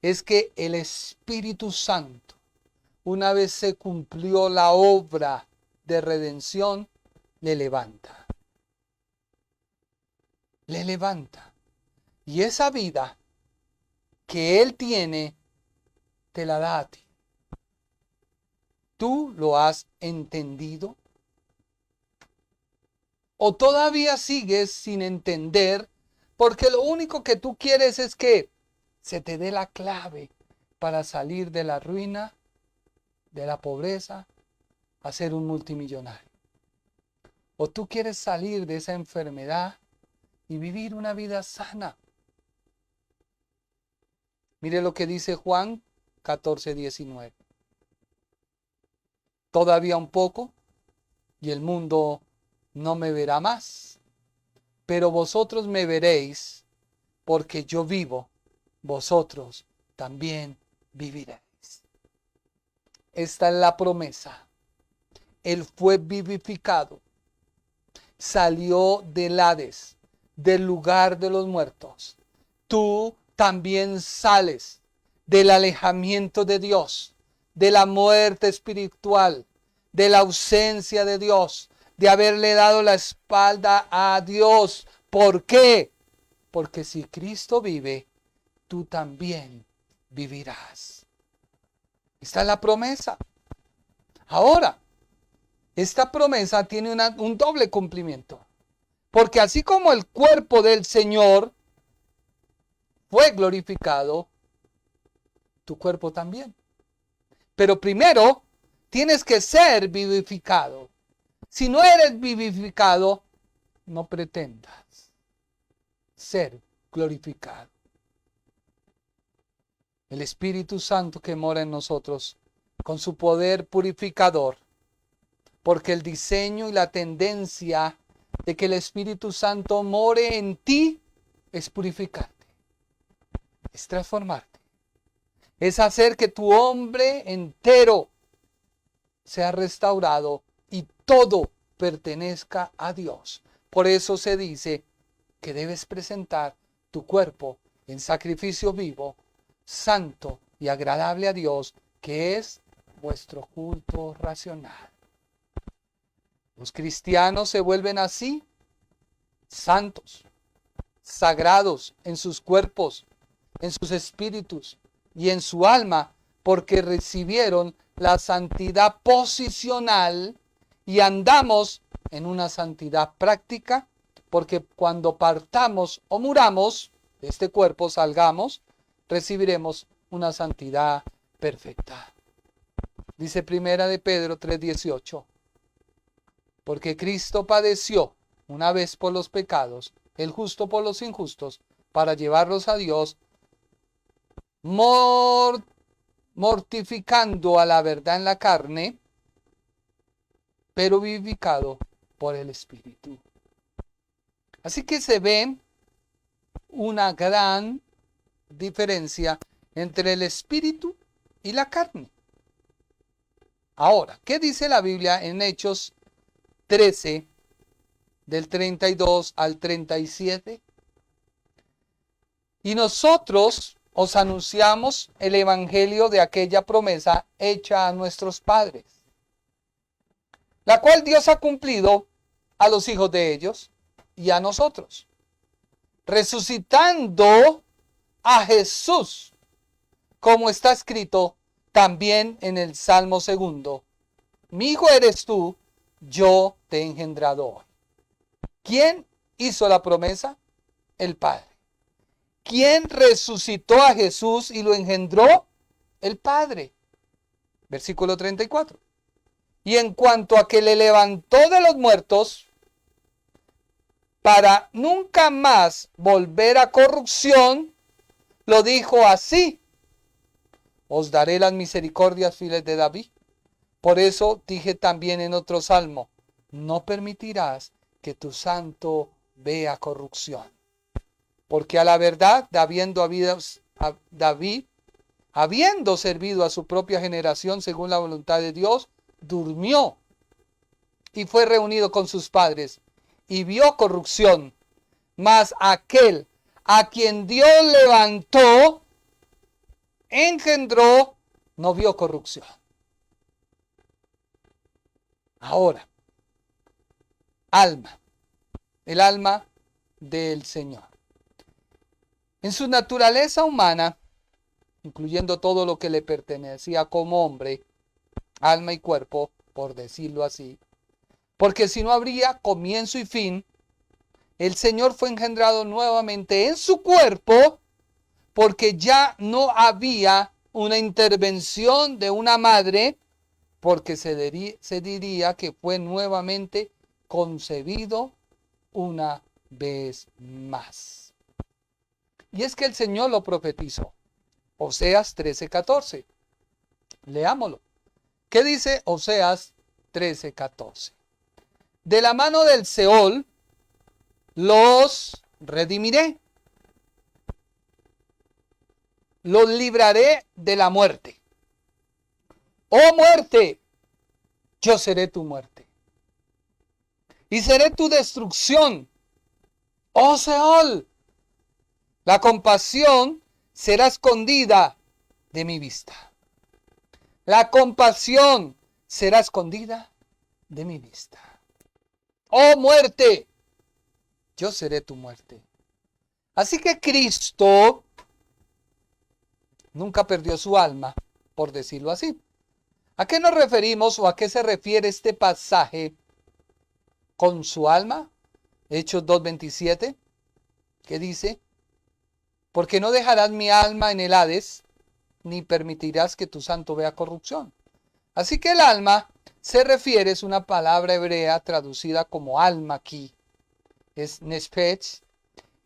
es que el Espíritu Santo, una vez se cumplió la obra de redención, le levanta. Le levanta. Y esa vida que Él tiene, te la da a ti. ¿Tú lo has entendido? ¿O todavía sigues sin entender? Porque lo único que tú quieres es que se te dé la clave para salir de la ruina, de la pobreza, a ser un multimillonario. ¿O tú quieres salir de esa enfermedad y vivir una vida sana? Mire lo que dice Juan 14:19. Todavía un poco y el mundo no me verá más, pero vosotros me veréis, porque yo vivo, vosotros también viviréis. Esta es la promesa. Él fue vivificado, salió del Hades, del lugar de los muertos. Tú también sales del alejamiento de Dios, de la muerte espiritual, de la ausencia de Dios, de haberle dado la espalda a Dios. ¿Por qué? Porque si Cristo vive, tú también vivirás. Esta es la promesa. Ahora, esta promesa tiene un doble cumplimiento. Porque así como el cuerpo del Señor fue glorificado, tu cuerpo también. Pero primero tienes que ser vivificado. Si no eres vivificado, no pretendas ser glorificado. El Espíritu Santo que mora en nosotros, con su poder purificador, porque el diseño y la tendencia de que el Espíritu Santo more en ti es purificarte, es transformarte, es hacer que tu hombre entero sea restaurado y todo pertenezca a Dios. Por eso se dice que debes presentar tu cuerpo en sacrificio vivo, santo y agradable a Dios, que es vuestro culto racional. Los cristianos se vuelven así, santos, sagrados en sus cuerpos, en sus espíritus y en su alma, porque recibieron la santidad posicional y andamos en una santidad práctica, porque cuando partamos o muramos de este cuerpo, salgamos, recibiremos una santidad perfecta. Dice Primera de Pedro 3:18, porque Cristo padeció una vez por los pecados, el justo por los injustos, para llevarlos a Dios, mortificando a la verdad en la carne, pero vivificado por el Espíritu. Así que se ve una gran diferencia entre el Espíritu y la carne. Ahora, ¿qué dice la Biblia en Hechos 13, del 32 al 37? Y nosotros os anunciamos el evangelio de aquella promesa hecha a nuestros padres, la cual Dios ha cumplido a los hijos de ellos y a nosotros, resucitando a Jesús, como está escrito también en el Salmo 2. Mi hijo eres tú, yo te he engendrado hoy. ¿Quién hizo la promesa? El Padre. ¿Quién resucitó a Jesús y lo engendró? El Padre. Versículo 34. Y en cuanto a que le levantó de los muertos, para nunca más volver a corrupción, lo dijo así: os daré las misericordias fieles de David. Por eso dije también en otro salmo: no permitirás que tu santo vea corrupción. Porque a la verdad, David, habiendo servido a su propia generación según la voluntad de Dios, durmió y fue reunido con sus padres y vio corrupción. Mas aquel a quien Dios levantó, engendró, no vio corrupción. Ahora, alma, el alma del Señor. En su naturaleza humana, incluyendo todo lo que le pertenecía como hombre, alma y cuerpo, por decirlo así, porque si no habría comienzo y fin, el Señor fue engendrado nuevamente en su cuerpo, porque ya no había una intervención de una madre, porque se diría que fue nuevamente concebido una vez más. Y es que el Señor lo profetizó. Oseas 13:14. Leámoslo. ¿Qué dice Oseas 13:14? De la mano del Seol los redimiré. Los libraré de la muerte. Oh muerte, yo seré tu muerte. Y seré tu destrucción. Oh Seol, la compasión será escondida de mi vista. La compasión será escondida de mi vista. Oh muerte, yo seré tu muerte. Así que Cristo nunca perdió su alma, por decirlo así. ¿A qué nos referimos o a qué se refiere este pasaje con su alma? Hechos 2:27, que dice: porque no dejarás mi alma en el Hades, ni permitirás que tu santo vea corrupción. Así que el alma se refiere, es una palabra hebrea traducida como alma aquí, es nefesh,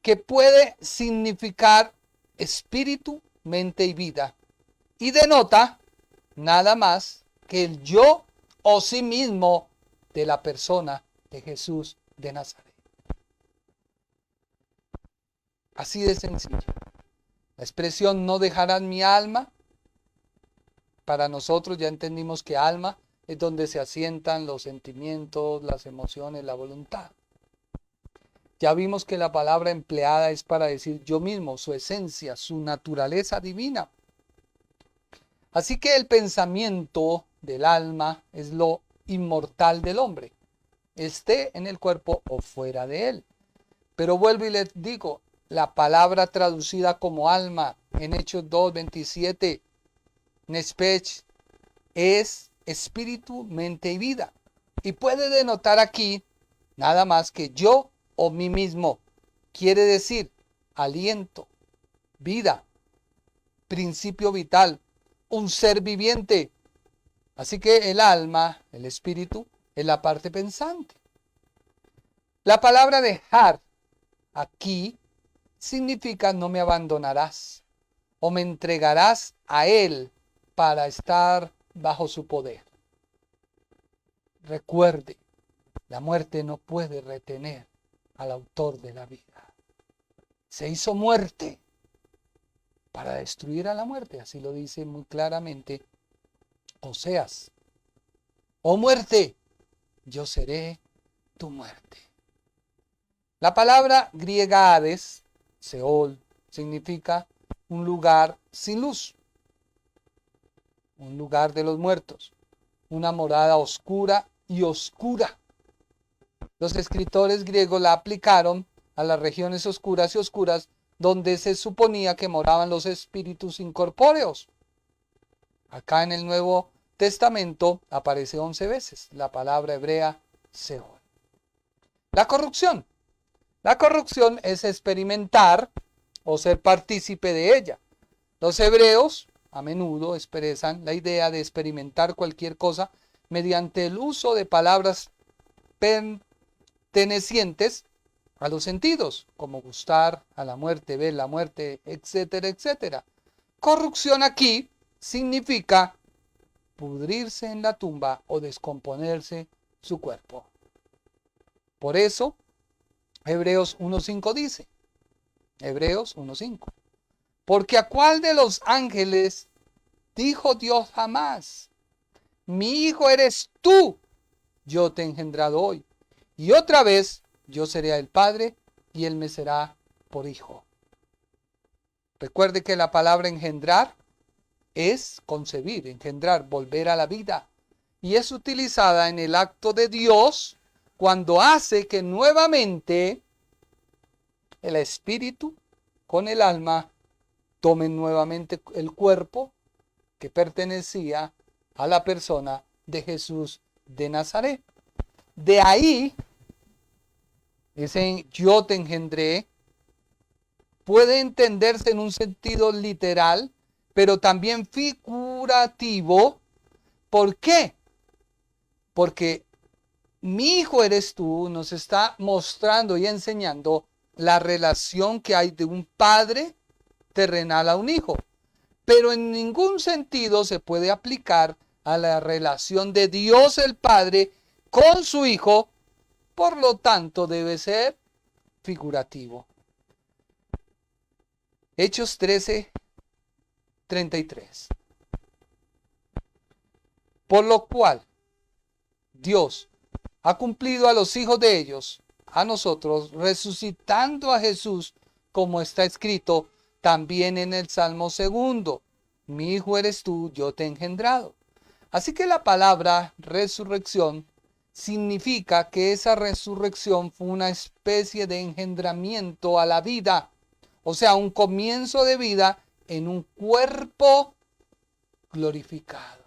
que puede significar espíritu, mente y vida, y denota nada más que el yo o sí mismo de la persona de Jesús de Nazaret. Así de sencillo. La expresión no dejarán mi alma, para nosotros ya entendimos que alma es donde se asientan los sentimientos, las emociones, la voluntad. Ya vimos que la palabra empleada es para decir yo mismo, su esencia, su naturaleza divina. Así que el pensamiento del alma es lo inmortal del hombre. esté en el cuerpo o fuera de él. Pero vuelvo y les digo, la palabra traducida como alma en Hechos 2:27, nespech, es espíritu, mente y vida. Y puede denotar aquí nada más que yo o mí mismo. Quiere decir aliento, vida, principio vital, un ser viviente. Así que el alma, el espíritu, es la parte pensante. La palabra dejar aquí significa no me abandonarás o me entregarás a él para estar bajo su poder. Recuerde, la muerte no puede retener al autor de la vida. Se hizo muerte para destruir a la muerte, así lo dice muy claramente Oseas. Oh muerte, yo seré tu muerte. La palabra griega Hades, Seol, significa un lugar sin luz, un lugar de los muertos, una morada oscura y oscura. Los escritores griegos la aplicaron a las regiones oscuras y oscuras donde se suponía que moraban los espíritus incorpóreos. Acá en el Nuevo Testamento aparece 11 veces la palabra hebrea Seol. La corrupción. La corrupción es experimentar o ser partícipe de ella. Los hebreos a menudo expresan la idea de experimentar cualquier cosa mediante el uso de palabras pertenecientes a los sentidos, como gustar, a la muerte, ver la muerte, etcétera, etcétera. Corrupción aquí significa pudrirse en la tumba o descomponerse su cuerpo. Por eso, Hebreos 1:5 dice, Hebreos 1:5, porque a cuál de los ángeles dijo Dios jamás, mi hijo eres tú, yo te he engendrado hoy, y otra vez yo seré el padre y él me será por hijo. Recuerde que la palabra engendrar es concebir, engendrar, volver a la vida, y es utilizada en el acto de Dios cuando hace que nuevamente el espíritu con el alma tomen nuevamente el cuerpo que pertenecía a la persona de Jesús de Nazaret. De ahí, ese yo te engendré puede entenderse en un sentido literal, pero también figurativo. ¿Por qué? Porque mi hijo eres tú nos está mostrando y enseñando la relación que hay de un padre terrenal a un hijo. Pero en ningún sentido se puede aplicar a la relación de Dios el Padre con su Hijo, por lo tanto debe ser figurativo. Hechos 13:33. Por lo cual Dios ha cumplido a los hijos de ellos, a nosotros, resucitando a Jesús, como está escrito también en el Salmo 2, mi hijo eres tú, yo te he engendrado. Así que la palabra resurrección significa que esa resurrección fue una especie de engendramiento a la vida, o sea, un comienzo de vida en un cuerpo glorificado.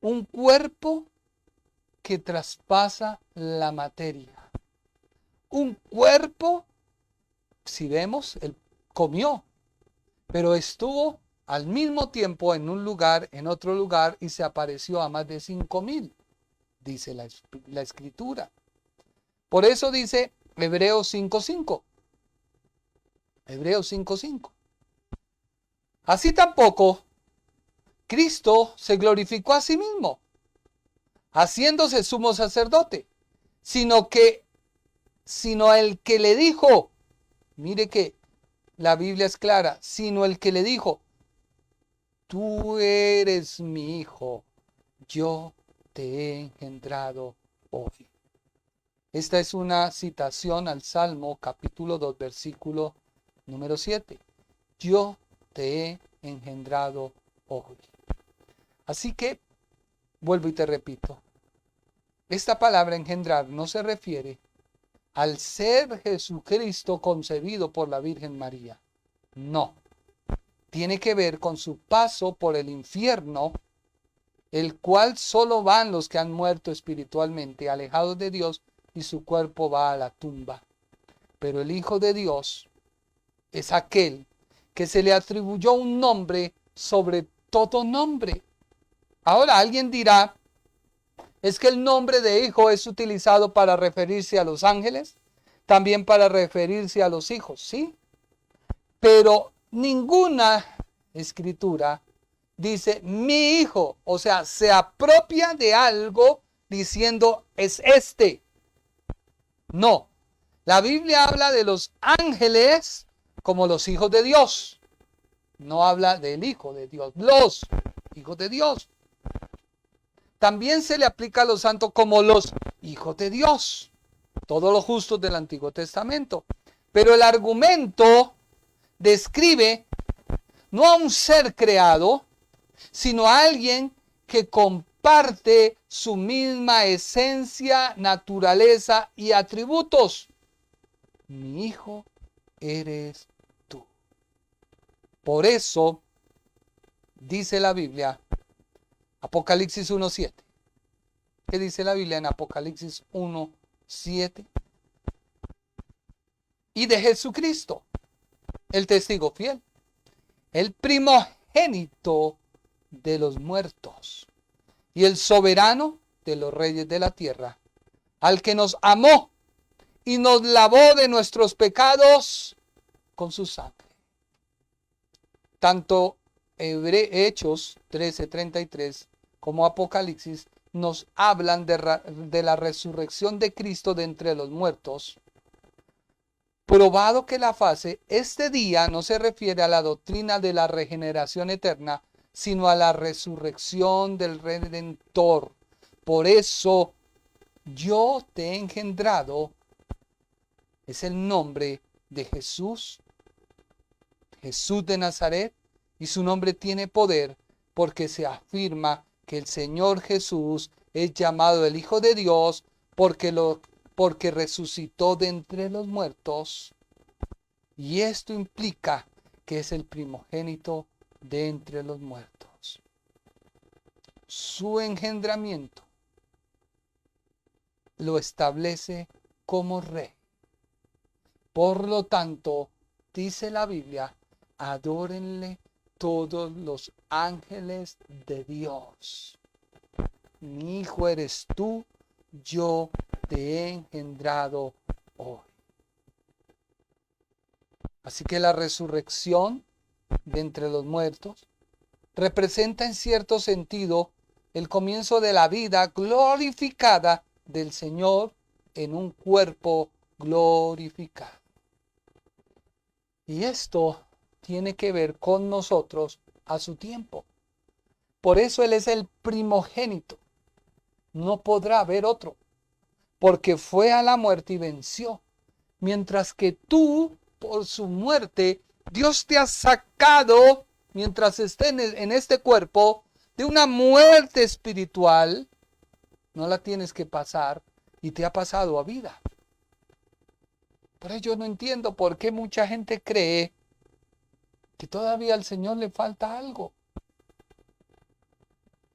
Un cuerpo que traspasa la materia. Un cuerpo, si vemos, él comió, pero estuvo al mismo tiempo en un lugar, en otro lugar, y se apareció a más de 5,000, dice la escritura. Por eso dice Hebreos 5:5. Hebreos 5:5. Así tampoco Cristo se glorificó a sí mismo, haciéndose sumo sacerdote, sino el que le dijo, mire que la Biblia es clara, sino el que le dijo, tú eres mi hijo, yo te he engendrado hoy. Esta es una citación al Salmo capítulo 2, versículo número 7. Yo te he engendrado hoy. Así que, vuelvo y te repito, Esta palabra engendrar no se refiere al ser Jesucristo concebido por la Virgen María. No. Tiene que ver con su paso por el infierno, el cual solo van los que han muerto espiritualmente, alejados de Dios, y su cuerpo va a la tumba. Pero el Hijo de Dios es aquel que se le atribuyó un nombre sobre todo nombre. Ahora alguien dirá, ¿es que el nombre de hijo es utilizado para referirse a los ángeles? También para referirse a los hijos, ¿sí? Pero ninguna escritura dice mi hijo, o sea, se apropia de algo diciendo es este. No, la Biblia habla de los ángeles como los hijos de Dios. No habla del Hijo de Dios, los hijos de Dios. También se le aplica a los santos como los hijos de Dios, todos los justos del Antiguo Testamento. Pero el argumento describe no a un ser creado, sino a alguien que comparte su misma esencia, naturaleza y atributos. Mi hijo eres tú. Por eso dice la Biblia, Apocalipsis 1:7. ¿Qué dice la Biblia en Apocalipsis 1:7? Y de Jesucristo, el testigo fiel, el primogénito de los muertos y el soberano de los reyes de la tierra, al que nos amó y nos lavó de nuestros pecados con su sangre. Tanto Hechos 13:33 como Apocalipsis nos hablan de la resurrección de Cristo de entre los muertos, probado que la fase este día no se refiere a la doctrina de la regeneración eterna, sino a la resurrección del Redentor. Por eso yo te he engendrado, es el nombre de Jesús, Jesús de Nazaret, y su nombre tiene poder porque se afirma que el Señor Jesús es llamado el Hijo de Dios porque resucitó de entre los muertos. Y esto implica que es el primogénito de entre los muertos. Su engendramiento lo establece como rey. Por lo tanto, dice la Biblia, adórenle todos los ángeles de Dios. Mi hijo eres tú, yo te he engendrado hoy. Así que la resurrección de entre los muertos representa en cierto sentido el comienzo de la vida glorificada del Señor en un cuerpo glorificado. Y esto tiene que ver con nosotros a su tiempo. Por eso Él es el primogénito. No podrá haber otro, porque fue a la muerte y venció. Mientras que tú, por su muerte, Dios te ha sacado, mientras esté en este cuerpo, de una muerte espiritual. No la tienes que pasar y te ha pasado a vida. Por ello no entiendo por qué mucha gente cree que todavía al Señor le falta algo.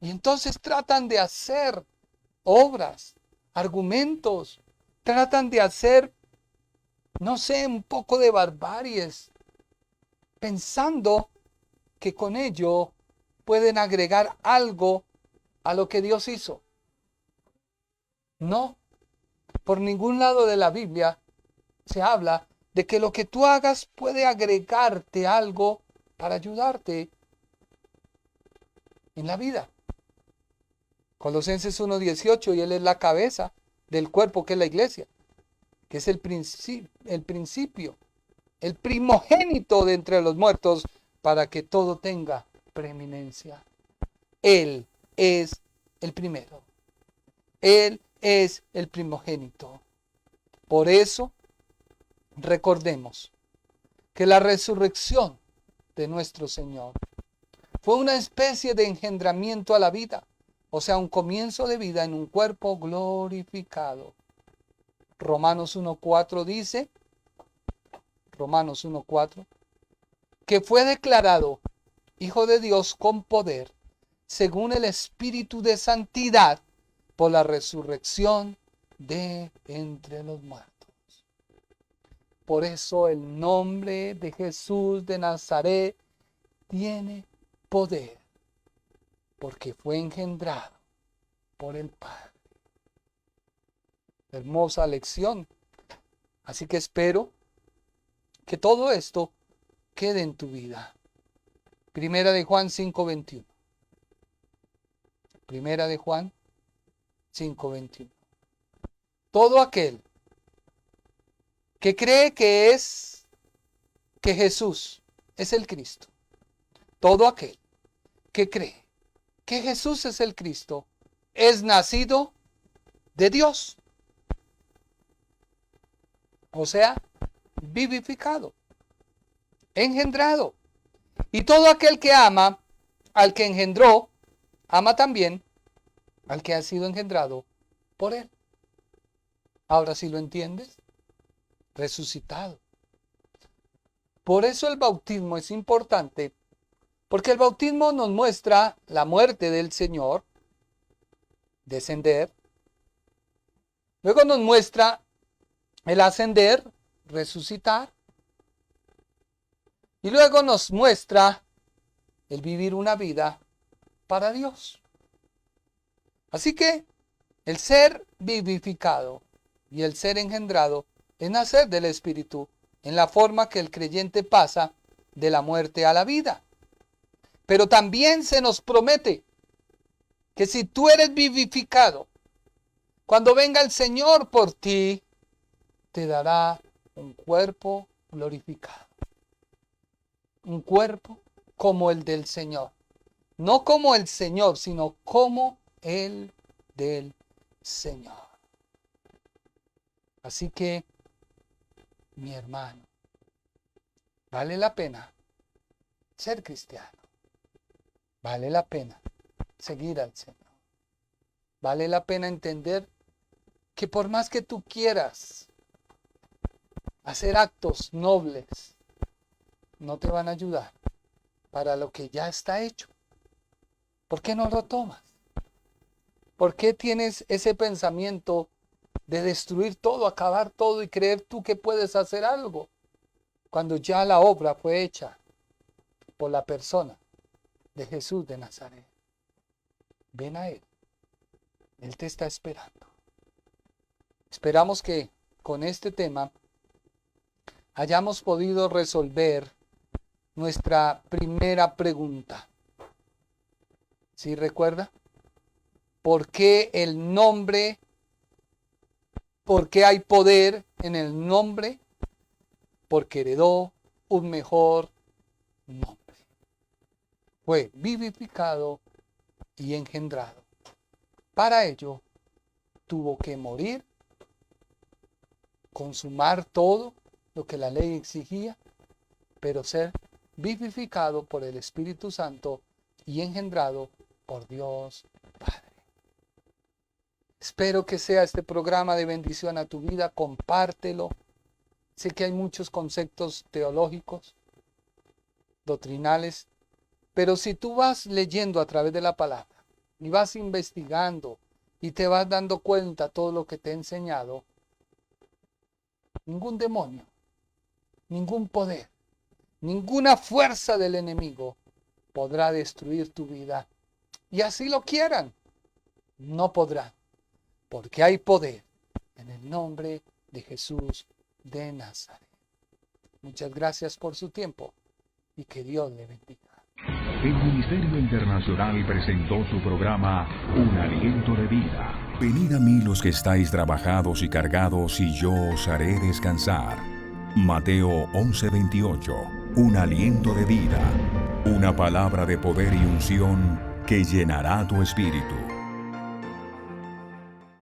Y entonces tratan de hacer obras, argumentos, tratan de hacer, no sé, un poco de barbaries, pensando que con ello pueden agregar algo a lo que Dios hizo. No, por ningún lado de la Biblia se habla de que lo que tú hagas puede agregarte algo para ayudarte en la vida. Colosenses 1:18, y Él es la cabeza del cuerpo que es la iglesia, que es el principio, el primogénito de entre los muertos, para que todo tenga preeminencia. Él es el primero. Él es el primogénito. Por eso, recordemos que la resurrección de nuestro Señor fue una especie de engendramiento a la vida, o sea, un comienzo de vida en un cuerpo glorificado. Romanos 1:4 dice, Romanos 1:4, que fue declarado Hijo de Dios con poder, según el Espíritu de Santidad, por la resurrección de entre los muertos. Por eso el nombre de Jesús de Nazaret tiene poder, porque fue engendrado por el Padre. Hermosa lección. Así que espero que todo esto quede en tu vida. Primera de Juan 5:21. Primera de Juan 5:21. Todo aquel que cree que Jesús es el Cristo, todo aquel que cree que Jesús es el Cristo, es nacido de Dios. O sea, vivificado, engendrado. Y todo aquel que ama al que engendró, ama también al que ha sido engendrado por él. Ahora sí lo entiendes, resucitado. Por eso el bautismo es importante, porque el bautismo nos muestra la muerte del Señor, descender. Luego nos muestra el ascender, resucitar. Y luego nos muestra el vivir una vida para Dios. Así que el ser vivificado y el ser engendrado es nacer del Espíritu en la forma que el creyente pasa de la muerte a la vida. Pero también se nos promete que si tú eres vivificado, cuando venga el Señor por ti, te dará un cuerpo glorificado. Un cuerpo como el del Señor. No como el Señor, sino como el del Señor. Así que, mi hermano, vale la pena ser cristiano. Vale la pena seguir al Señor. Vale la pena entender que por más que tú quieras hacer actos nobles, no te van a ayudar para lo que ya está hecho. ¿Por qué no lo tomas? ¿Por qué tienes ese pensamiento de destruir todo, acabar todo y creer tú que puedes hacer algo cuando ya la obra fue hecha por la persona de Jesús de Nazaret? Ven a Él. Él te está esperando. Esperamos que con este tema hayamos podido resolver nuestra primera pregunta. ¿Sí recuerda? ¿Por qué el nombre? ¿Por qué hay poder en el nombre? Porque heredó un mejor nombre. Fue vivificado y engendrado. Para ello tuvo que morir, consumar todo lo que la ley exigía, pero ser vivificado por el Espíritu Santo y engendrado por Dios Padre. Espero que sea este programa de bendición a tu vida. Compártelo. Sé que hay muchos conceptos teológicos, doctrinales, pero si tú vas leyendo a través de la palabra y vas investigando y te vas dando cuenta de todo lo que te he enseñado, ningún demonio, ningún poder, ninguna fuerza del enemigo podrá destruir tu vida. Y así lo quieran, no podrán, porque hay poder en el nombre de Jesús de Nazaret. Muchas gracias por su tiempo y que Dios le bendiga. El Ministerio Internacional presentó su programa Un Aliento de Vida. Venid a mí los que estáis trabajados y cargados, y yo os haré descansar. Mateo 11:28. Un aliento de vida. Una palabra de poder y unción que llenará tu espíritu.